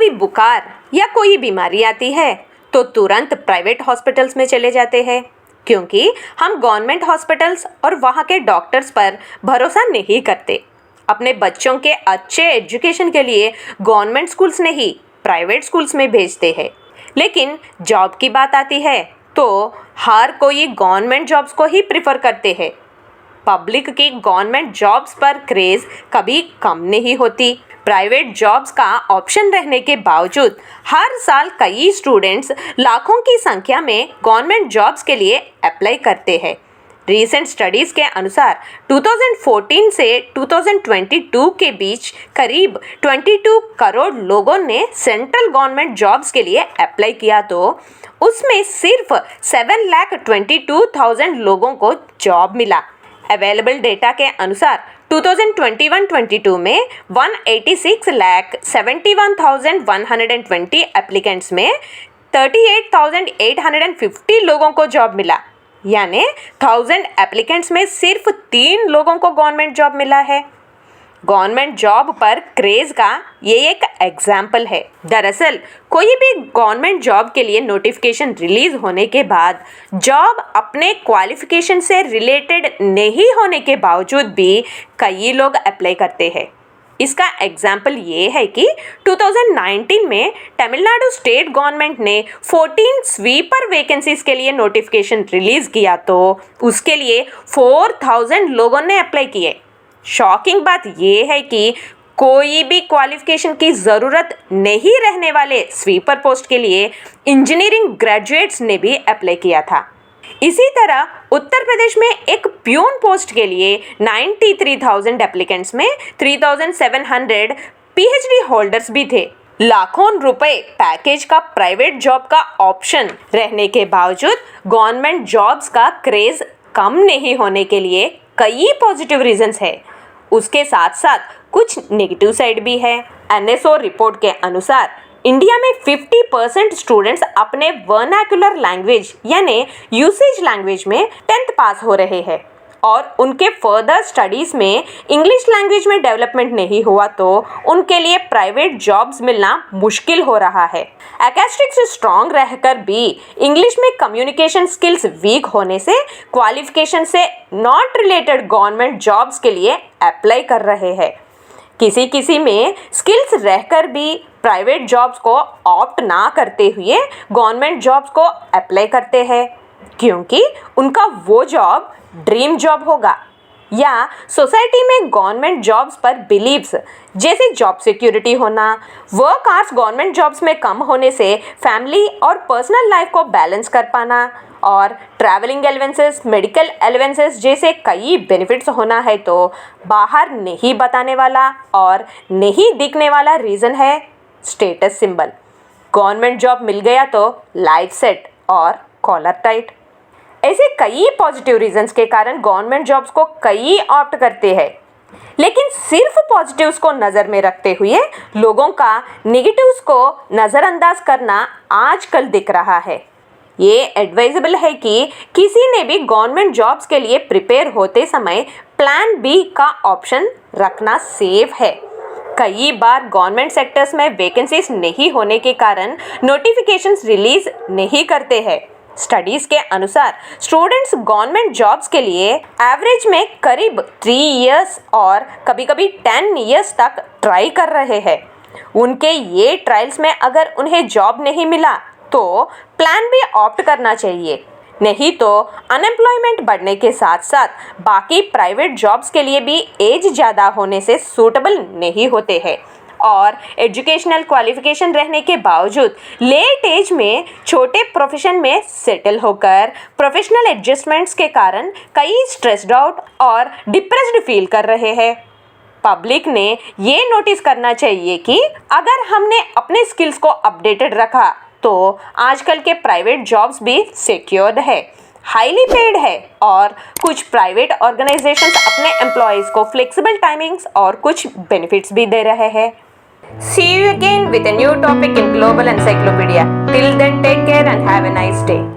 कभी बुखार या कोई बीमारी आती है तो तुरंत प्राइवेट हॉस्पिटल्स में चले जाते हैं, क्योंकि हम गवर्नमेंट हॉस्पिटल्स और वहाँ के डॉक्टर्स पर भरोसा नहीं करते। अपने बच्चों के अच्छे एजुकेशन के लिए गवर्नमेंट स्कूल्स नहीं, प्राइवेट स्कूल्स में भेजते हैं। लेकिन जॉब की बात आती है तो हर कोई गवर्नमेंट जॉब्स को ही प्रिफर करते हैं। पब्लिक की गवर्नमेंट जॉब्स पर क्रेज कभी कम नहीं होती। प्राइवेट जॉब्स का ऑप्शन रहने के बावजूद हर साल कई स्टूडेंट्स लाखों की संख्या में गवर्नमेंट जॉब्स के लिए अप्लाई करते हैं। रीसेंट स्टडीज़ के अनुसार 2014 से 2022 के बीच करीब 22 करोड़ लोगों ने सेंट्रल गवर्नमेंट जॉब्स के लिए अप्लाई किया, तो उसमें सिर्फ 7,22,000 लोगों को जॉब मिला। अवेलेबल डेटा के अनुसार 2021-22 में 186,71,120 एप्लीकेंट्स में 38,850 लोगों को जॉब मिला, यानी 1000 एप्लीकेंट्स में सिर्फ 3 लोगों को गवर्नमेंट जॉब मिला है। गवर्नमेंट जॉब पर क्रेज का ये एक एग्जाम्पल है। दरअसल कोई भी गवर्नमेंट जॉब के लिए नोटिफिकेशन रिलीज होने के बाद जॉब अपने क्वालिफिकेशन से रिलेटेड नहीं होने के बावजूद भी कई लोग अप्लाई करते हैं। इसका एग्जाम्पल ये है कि 2019 में तमिलनाडु स्टेट गवर्नमेंट ने 14 स्वीपर वैकेंसीज के लिए नोटिफिकेशन रिलीज किया, तो उसके लिए 4000 लोगों ने अप्लाई किए। शॉकिंग बात यह है कि कोई भी क्वालिफिकेशन की ज़रूरत नहीं रहने वाले स्वीपर पोस्ट के लिए इंजीनियरिंग ग्रेजुएट्स ने भी अप्लाई किया था। इसी तरह उत्तर प्रदेश में एक प्यून पोस्ट के लिए 93,000 एप्लीकेंट्स में 3,700 पीएचडी होल्डर्स भी थे। लाखों रुपए पैकेज का प्राइवेट जॉब का ऑप्शन रहने के बावजूद गवर्नमेंट जॉब्स का क्रेज कम नहीं होने के लिए कई पॉजिटिव रीजंस है। उसके साथ साथ कुछ नेगेटिव साइड भी है। एनएसओ रिपोर्ट के अनुसार इंडिया में 50% स्टूडेंट्स अपने वर्नाक्युलर लैंग्वेज यानी यूसेज लैंग्वेज में 10th पास हो रहे हैं और उनके फर्दर स्टडीज़ में इंग्लिश लैंग्वेज में डेवलपमेंट नहीं हुआ तो उनके लिए प्राइवेट जॉब्स मिलना मुश्किल हो रहा है। एकेस्टिक्स स्ट्रॉन्ग रहकर भी इंग्लिश में कम्युनिकेशन स्किल्स वीक होने से क्वालिफिकेशन से नॉट रिलेटेड गवर्नमेंट जॉब्स के लिए अप्लाई कर रहे हैं। किसी में स्किल्स रहकर भी प्राइवेट जॉब्स को ऑप्ट ना करते हुए गवर्नमेंट जॉब्स को अप्लाई करते हैं, क्योंकि उनका वो जॉब ड्रीम जॉब होगा, या सोसाइटी में गवर्नमेंट जॉब्स पर बिलीव्स जैसे जॉब सिक्योरिटी होना, वर्क आवर्स गवर्नमेंट जॉब्स में कम होने से फैमिली और पर्सनल लाइफ को बैलेंस कर पाना और ट्रैवलिंग एलाउंसेस, मेडिकल एलाउंसेस जैसे कई बेनिफिट्स होना है, तो बाहर नहीं बताने वाला और नहीं दिखने वाला रीज़न है स्टेटस सिंबल। गवर्नमेंट जॉब मिल गया तो लाइफ सेट और कॉलर टाइट। ऐसे कई पॉजिटिव रीजंस के कारण गवर्नमेंट जॉब्स को कई ऑप्ट करते हैं, लेकिन सिर्फ पॉजिटिव्स को नज़र में रखते हुए लोगों का नेगेटिव्स को नज़रअंदाज करना आजकल दिख रहा है। ये एडवाइजेबल है कि किसी ने भी गवर्नमेंट जॉब्स के लिए प्रिपेयर होते समय प्लान बी का ऑप्शन रखना सेफ है। कई बार गवर्नमेंट सेक्टर्स में वैकेंसीज नहीं होने के कारण नोटिफिकेशंस रिलीज नहीं करते हैं। स्टडीज़ के अनुसार स्टूडेंट्स गवर्नमेंट जॉब्स के लिए एवरेज में करीब 3 इयर्स और कभी-कभी 10 इयर्स तक ट्राई कर रहे हैं। उनके ये ट्रायल्स में अगर उन्हें जॉब नहीं मिला तो प्लान भी ऑप्ट करना चाहिए, नहीं तो अनएम्प्लॉयमेंट बढ़ने के साथ साथ बाकी प्राइवेट जॉब्स के लिए भी एज ज़्यादा होने से सूटेबल नहीं होते हैं और एजुकेशनल क्वालिफिकेशन रहने के बावजूद लेट एज में छोटे प्रोफेशन में सेटल होकर प्रोफेशनल एडजस्टमेंट्स के कारण कई स्ट्रेस्ड आउट और डिप्रेस्ड फील कर रहे हैं। पब्लिक ने ये नोटिस करना चाहिए कि अगर हमने अपने स्किल्स को अपडेटेड रखा तो आजकल के प्राइवेट जॉब्स भी सिक्योर्ड है, हाईली पेड है और कुछ प्राइवेट ऑर्गेनाइजेशंस अपने एम्प्लॉयज़ को फ्लेक्सिबल टाइमिंग्स और कुछ बेनिफिट्स भी दे रहे हैं। See you again with a new topic in Global Encyclopedia. Till then, take care and have a nice day.